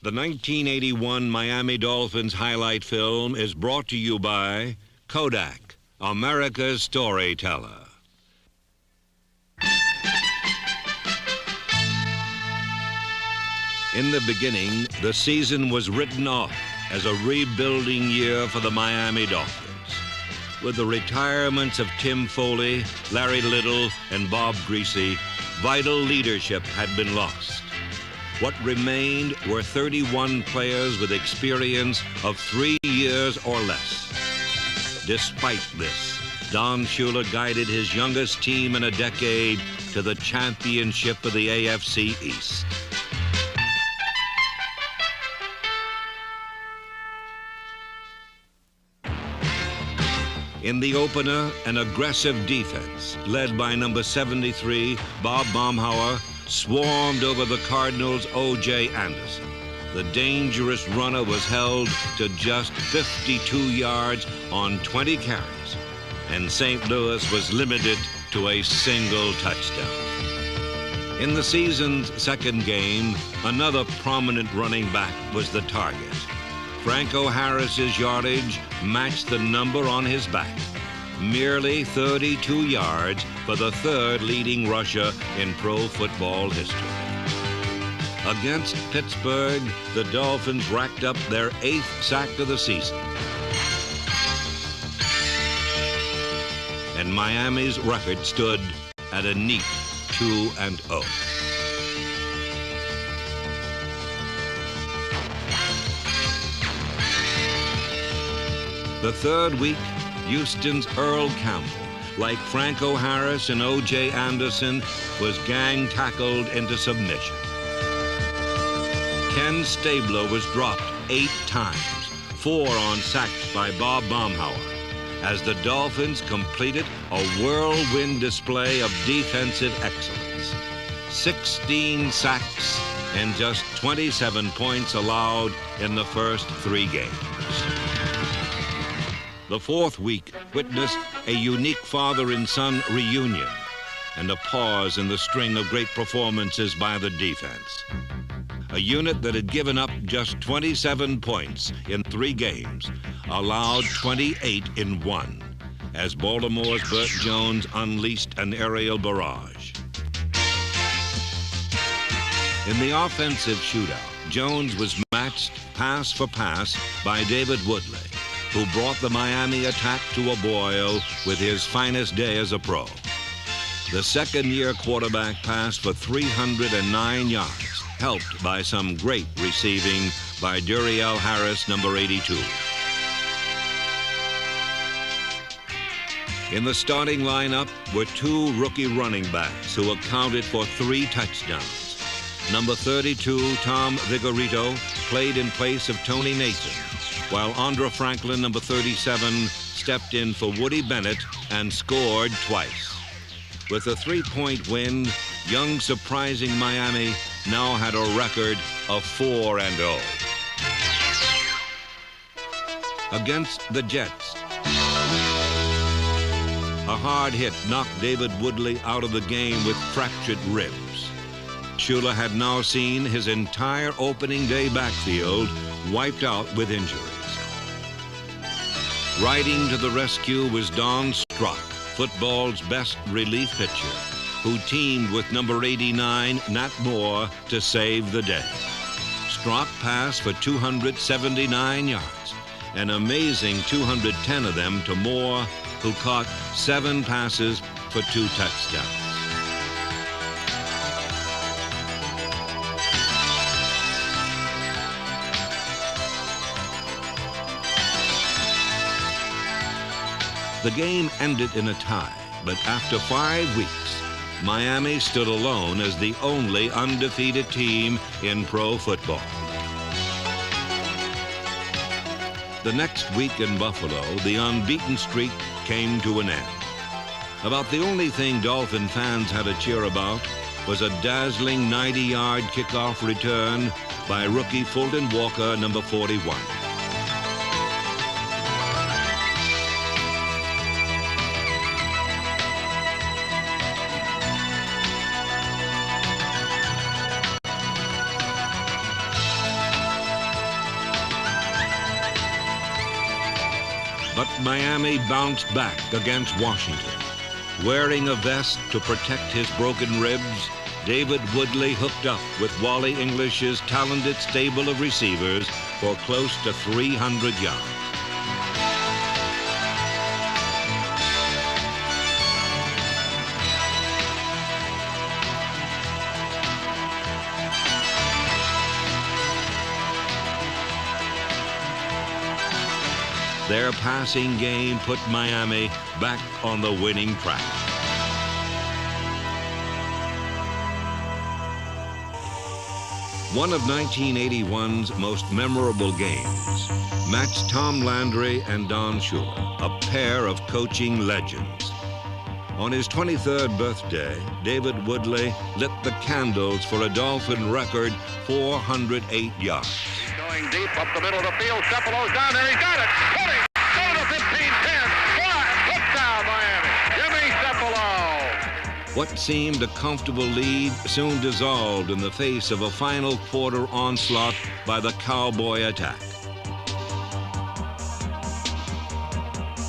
The 1981 Miami Dolphins highlight film is brought to you by Kodak, America's storyteller. In the beginning, the season was written off as a rebuilding year for the Miami Dolphins. With the retirements of Tim Foley, Larry Little, and Bob Greasy, vital leadership had been lost. What remained were 31 players with experience of 3 years or less. Despite this, Don Shula guided his youngest team in a decade to the championship of the AFC East. In the opener, an aggressive defense, led by number 73, Bob Baumhauer, swarmed over the Cardinals' O.J. Anderson. The dangerous runner was held to just 52 yards on 20 carries, and St. Louis was limited to a single touchdown. In the season's second game, another prominent running back was the target. Franco Harris's yardage matched the number on his back. Merely 32 yards for the third leading rusher in pro football history. Against Pittsburgh, the Dolphins racked up their 8th sack of the season. And Miami's record stood at a neat 2-0. The third week, Houston's Earl Campbell, like Franco Harris and O.J. Anderson, was gang-tackled into submission. Ken Stabler was dropped 8 times, 4 on sacks by Bob Baumhauer, as the Dolphins completed a whirlwind display of defensive excellence. 16 sacks and just 27 points allowed in the first 3 games. The fourth week witnessed a unique father and son reunion and a pause in the string of great performances by the defense. A unit that had given up just 27 points in 3 games allowed 28 in 1 as Baltimore's Burt Jones unleashed an aerial barrage. In the offensive shootout, Jones was matched pass for pass by David Woodley, who brought the Miami attack to a boil with his finest day as a pro. The second-year quarterback passed for 309 yards, helped by some great receiving by Duriel Harris, number 82. In the starting lineup were 2 rookie running backs who accounted for 3 touchdowns. Number 32, Tom Vigorito, played in place of Tony Nathan, while Andra Franklin, number 37, stepped in for Woody Bennett and scored twice. With a 3-point win, young, surprising Miami now had a record of 4-0. Against the Jets, a hard hit knocked David Woodley out of the game with fractured ribs. Shula had now seen his entire opening day backfield wiped out with injuries. Riding to the rescue was Don Strock, football's best relief pitcher, who teamed with number 89, Nat Moore, to save the day. Strock passed for 279 yards, an amazing 210 of them to Moore, who caught 7 passes for 2 touchdowns. The game ended in a tie, but after 5 weeks, Miami stood alone as the only undefeated team in pro football. The next week in Buffalo, the unbeaten streak came to an end. About the only thing Dolphin fans had to cheer about was a dazzling 90-yard kickoff return by rookie Fulton Walker, number 41. Miami bounced back against Washington. Wearing a vest to protect his broken ribs, David Woodley hooked up with Wally English's talented stable of receivers for close to 300 yards. Their passing game put Miami back on the winning track. One of 1981's most memorable games matched Tom Landry and Don Shula, a pair of coaching legends. On his 23rd birthday, David Woodley lit the candles for a Dolphin record 408 yards. Going deep up the middle of the field. Cephalo's down there. He got it. Pulling. Go to the 15, 10. 5. Touchdown, Miami. Jimmy Cephalo. What seemed a comfortable lead soon dissolved in the face of a final quarter onslaught by the Cowboy attack.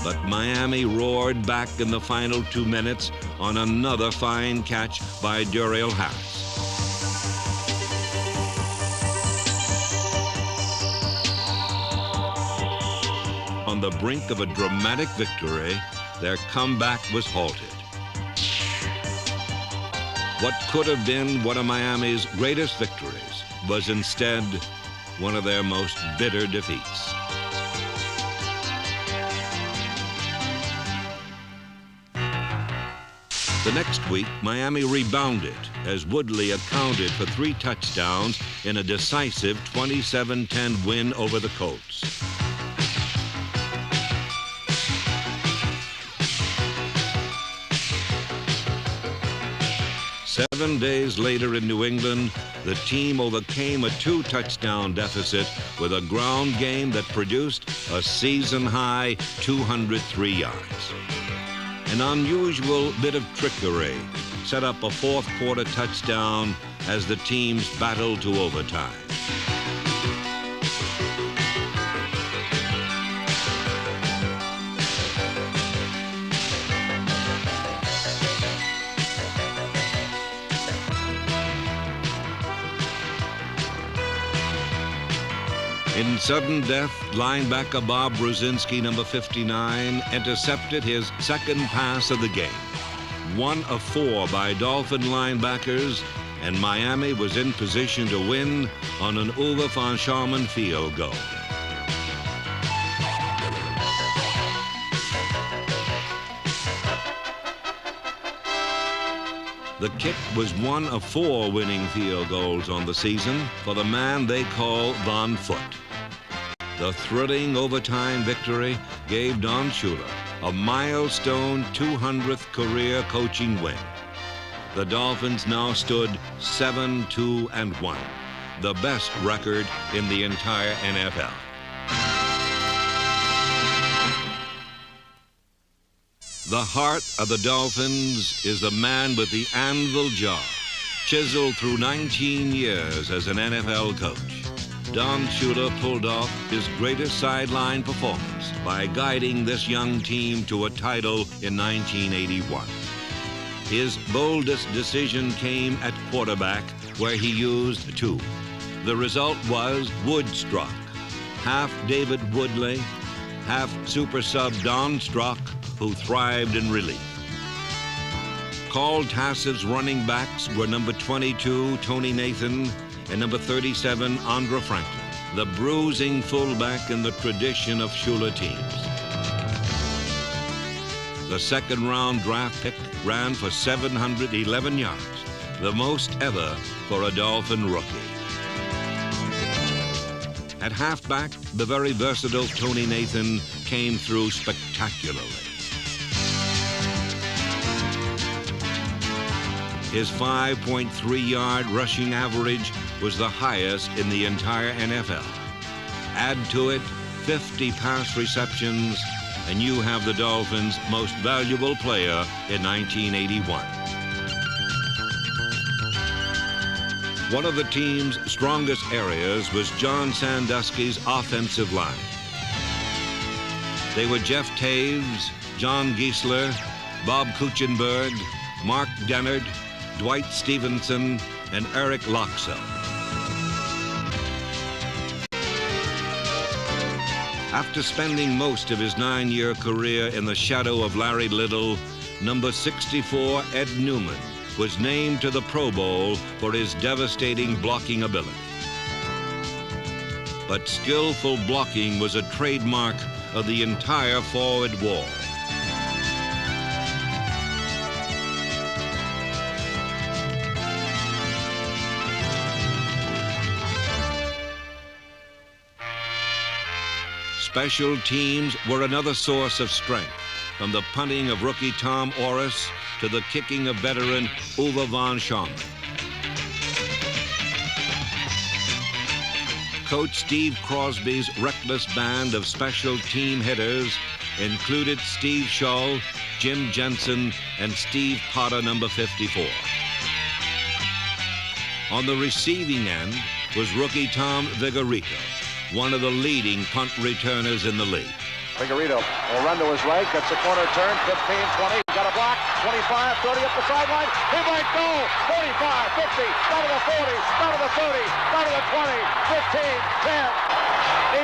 But Miami roared back in the final 2 minutes on another fine catch by Duriel Harris. On the brink of a dramatic victory, their comeback was halted. What could have been one of Miami's greatest victories was instead one of their most bitter defeats. The next week, Miami rebounded as Woodley accounted for 3 touchdowns in a decisive 27-10 win over the Colts. Seven days later in New England, the team overcame a 2-touchdown deficit with a ground game that produced a season-high 203 yards. An unusual bit of trickery set up a fourth-quarter touchdown as the teams battled to overtime. In sudden death, linebacker Bob Brzezinski, number 59, intercepted his second pass of the game. 1 of 4 by Dolphin linebackers, and Miami was in position to win on an Uwe von Schamann field goal. The kick was 1 of 4 winning field goals on the season for the man they call Von Foot. The thrilling overtime victory gave Don Shula a milestone 200th career coaching win. The Dolphins now stood 7-2-1, the best record in the entire NFL. The heart of the Dolphins is the man with the anvil jaw, chiseled through 19 years as an NFL coach. Don Shula pulled off his greatest sideline performance by guiding this young team to a title in 1981. His boldest decision came at quarterback, where he used 2. The result was Woodstruck, half David Woodley, half super sub Don Struck, who thrived in relief. Called Tass's running backs were number 22, Tony Nathan, and number 37, Andre Franklin, the bruising fullback in the tradition of Shula teams. The second-round draft pick ran for 711 yards, the most ever for a Dolphin rookie. At halfback, the very versatile Tony Nathan came through spectacularly. His 5.3-yard rushing average was the highest in the entire NFL. Add to it 50 pass receptions, and you have the Dolphins' most valuable player in 1981. One of the team's strongest areas was John Sandusky's offensive line. They were Jeff Taves, John Giesler, Bob Kuchenberg, Mark Dennard, Dwight Stevenson, and Eric Loxell. After spending most of his 9-year career in the shadow of Larry Little, number 64, Ed Newman, was named to the Pro Bowl for his devastating blocking ability. But skillful blocking was a trademark of the entire forward wall. Special teams were another source of strength, from the punting of rookie Tom Orris to the kicking of veteran Uwe von Schaumburg. Coach Steve Crosby's reckless band of special team hitters included Steve Shull, Jim Jensen, and Steve Potter, number 54. On the receiving end was rookie Tom Vigorito, one of the leading punt returners in the league. Vigorito will run to his right, gets a corner turn, 15, 20, got a block, 25, 30 up the sideline, he might go, 45, 50, down to the 40, down to the 30, down to the 20, 15, 10,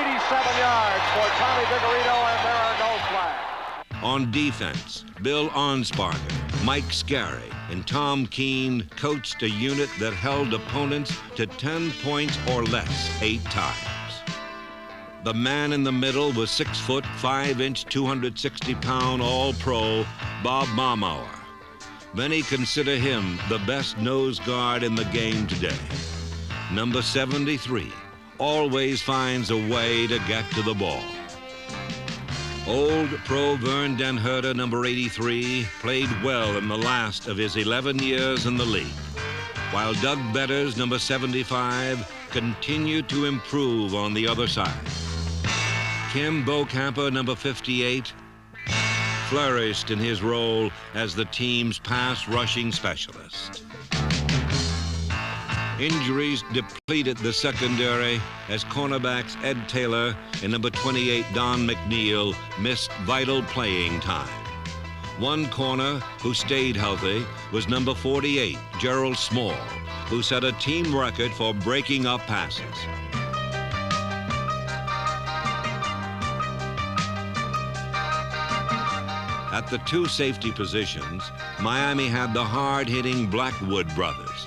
87 yards for Tommy Vigorito, and there are no flags. On defense, Bill Arnsparger, Mike Scarry, and Tom Keene coached a unit that held opponents to 10 points or less 8 times. The man in the middle was 6 foot, 5 inch, 260-pound All-Pro Bob Baumhauer. Many consider him the best nose guard in the game today. Number 73 always finds a way to get to the ball. Old Pro Vern Den Herder, number 83, played well in the last of his 11 years in the league, while Doug Betters, number 75, continued to improve on the other side. Kim Bocamper, number 58, flourished in his role as the team's pass rushing specialist. Injuries depleted the secondary as cornerbacks Ed Taylor and number 28 Don McNeil missed vital playing time. One corner who stayed healthy was number 48 Gerald Small, who set a team record for breaking up passes. At the 2 safety positions, Miami had the hard-hitting Blackwood brothers.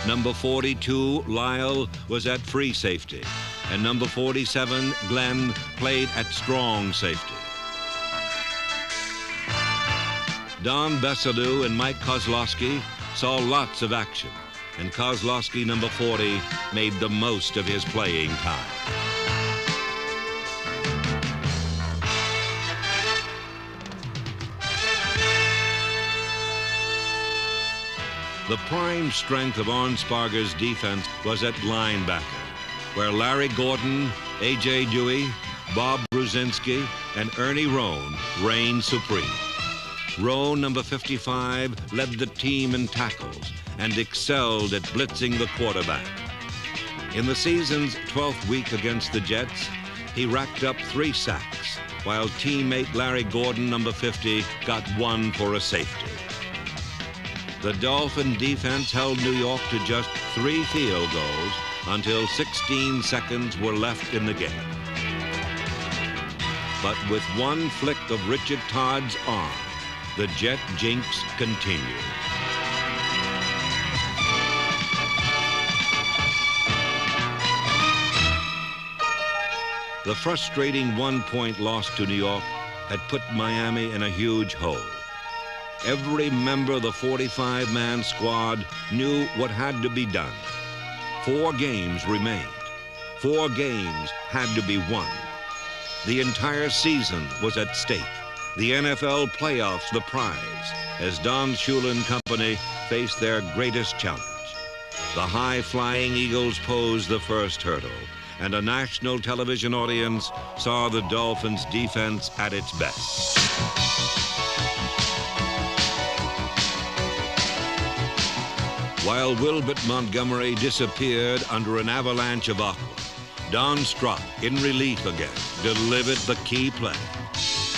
Number 42, Lyle, was at free safety, and number 47, Glenn, played at strong safety. Don Bessadou and Mike Kozlowski saw lots of action, and Kozlowski, number 40, made the most of his playing time. The prime strength of Arnsparger's defense was at linebacker, where Larry Gordon, A.J. Dewey, Bob Brzezinski, and Ernie Roan reigned supreme. Roan, number 55, led the team in tackles and excelled at blitzing the quarterback. In the season's 12th week against the Jets, he racked up 3 sacks, while teammate Larry Gordon, number 50, got 1 for a safety. The Dolphin defense held New York to just 3 field goals until 16 seconds were left in the game. But with one flick of Richard Todd's arm, the Jet jinx continued. The frustrating 1-point loss to New York had put Miami in a huge hole. Every member of the 45-man squad knew what had to be done. 4 games remained. 4 games had to be won. The entire season was at stake. The NFL playoffs the prize as Don Shula and company faced their greatest challenge. The high-flying Eagles posed the first hurdle, and a national television audience saw the Dolphins' defense at its best. While Wilbert Montgomery disappeared under an avalanche of aqua, Don Strock, in relief again, delivered the key play.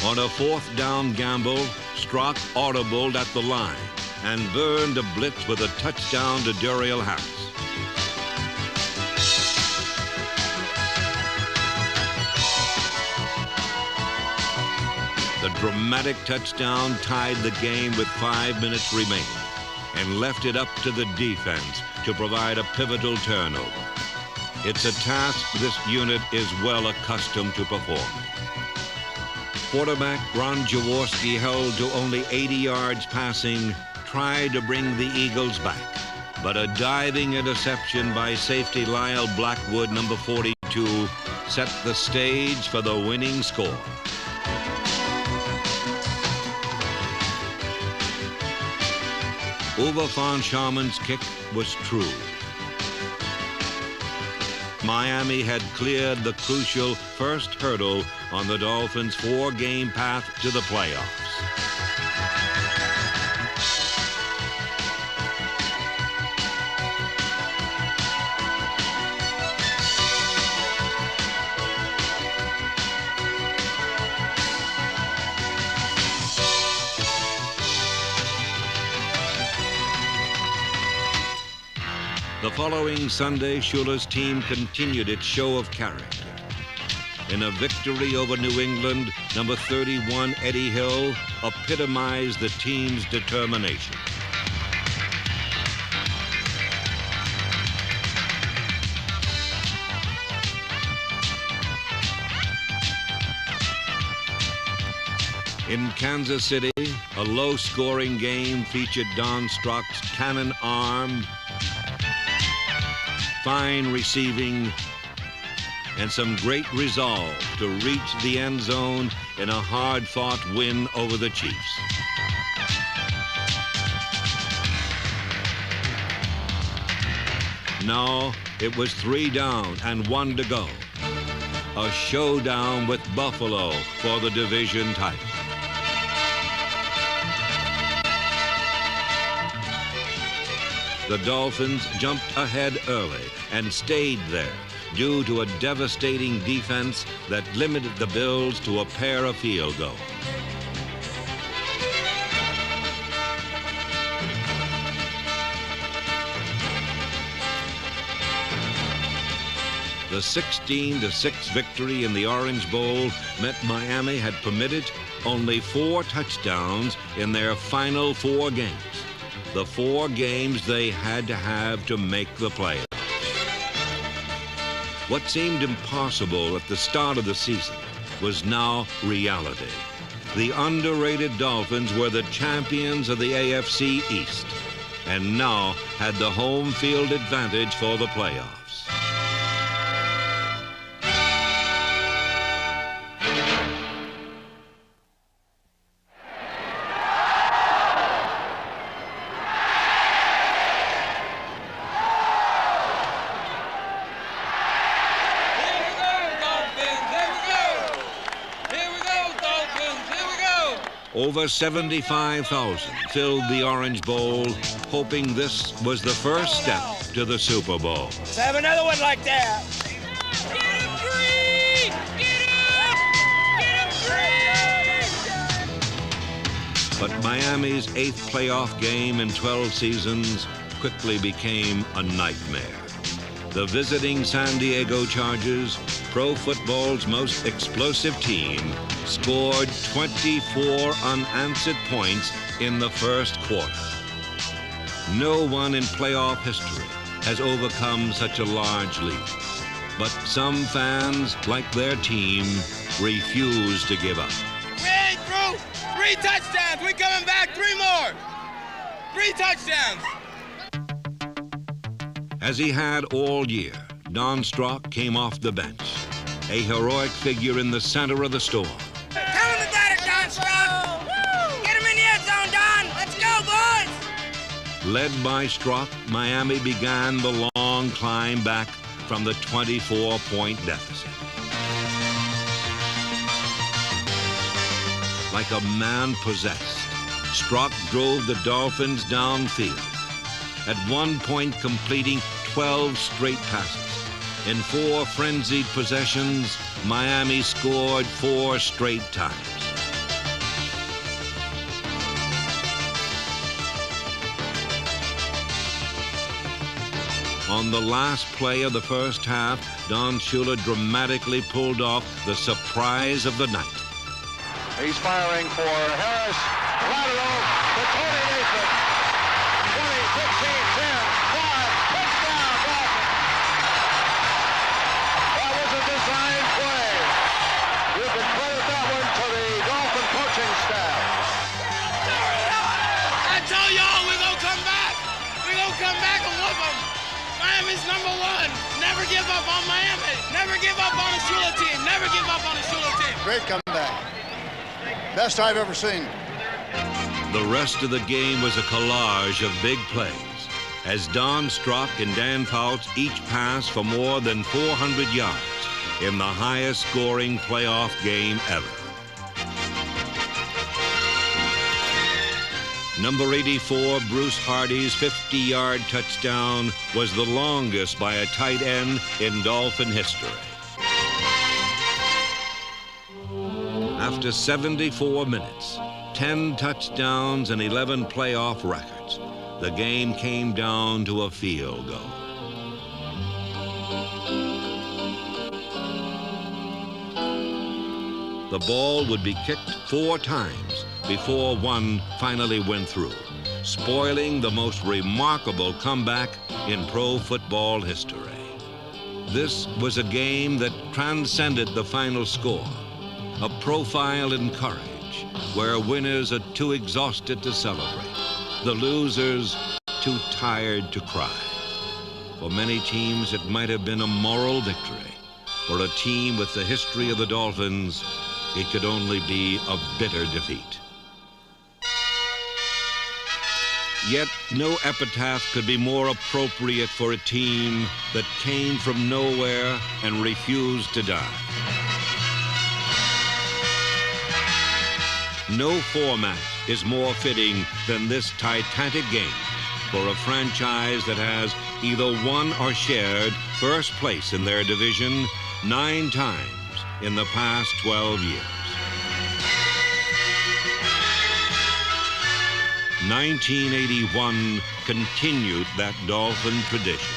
On a 4th down gamble, Strock audibled at the line and burned a blitz with a touchdown to Duriel Harris. The dramatic touchdown tied the game with 5 minutes remaining and left it up to the defense to provide a pivotal turnover. It's a task this unit is well accustomed to performing. Quarterback Ron Jaworski held to only 80 yards passing, tried to bring the Eagles back, but a diving interception by safety Lyle Blackwood, number 42, set the stage for the winning score. Uwe von Schauman's kick was true. Miami had cleared the crucial first hurdle on the Dolphins' 4-game path to the playoffs. The following Sunday, Schuler's team continued its show of character. In a victory over New England, number 31, Eddie Hill, epitomized the team's determination. In Kansas City, a low-scoring game featured Don Strock's cannon arm, fine receiving, and some great resolve to reach the end zone in a hard-fought win over the Chiefs. Now it was 3 down and 1 to go. A showdown with Buffalo for the division title. The Dolphins jumped ahead early and stayed there due to a devastating defense that limited the Bills to a pair of field goals. The 16-6 victory in the Orange Bowl meant Miami had permitted only 4 touchdowns in their final 4 games. The 4 games they had to have to make the playoffs. What seemed impossible at the start of the season was now reality. The underrated Dolphins were the champions of the AFC East and now had the home field advantage for the playoffs. Over 75,000 filled the Orange Bowl, hoping this was the first step to the Super Bowl. Let's have another one like that. Get him free! Get him! Get him free! But Miami's 8th playoff game in 12 seasons quickly became a nightmare. The visiting San Diego Chargers, pro football's most explosive team, scored 24 unanswered points in the first quarter. No one in playoff history has overcome such a large lead. But some fans, like their team, refuse to give up. We ain't through. 3 touchdowns. We coming back. 3 more. 3 touchdowns. As he had all year, Don Strock came off the bench, a heroic figure in the center of the storm. Tell him about it, Don Strock. Get him in the end zone, Don. Let's go, boys. Led by Strock, Miami began the long climb back from the 24-point deficit. Like a man possessed, Strock drove the Dolphins downfield, at one point completing 12 straight passes, In 4 frenzied possessions, Miami scored 4 straight times. On the last play of the first half, Don Shula dramatically pulled off the surprise of the night. He's firing for Harris. Lateral to Tony Nathan. 20, 15, 10, 5, touchdown, Dolphins. That was a design play. You can credit that one to the Dolphin coaching staff. I told y'all we're going to come back. We're going to come back and whoop them. Miami's #1. Never give up on Miami. Never give up on a Shula team. Never give up on a Shula team. Great comeback. Best I've ever seen. The rest of the game was a collage of big plays, as Don Strock and Dan Fouts each passed for more than 400 yards in the highest scoring playoff game ever. Number 84, Bruce Hardy's 50-yard touchdown was the longest by a tight end in Dolphin history. After 74 minutes, 10 touchdowns and 11 playoff records, the game came down to a field goal. The ball would be kicked 4 times before one finally went through, spoiling the most remarkable comeback in pro football history. This was a game that transcended the final score, a profile in courage, where winners are too exhausted to celebrate, the losers too tired to cry. For many teams, it might have been a moral victory. For a team with the history of the Dolphins, it could only be a bitter defeat. Yet no epitaph could be more appropriate for a team that came from nowhere and refused to die. No format is more fitting than this titanic game for a franchise that has either won or shared first place in their division 9 times in the past 12 years. 1981 continued that Dolphin tradition.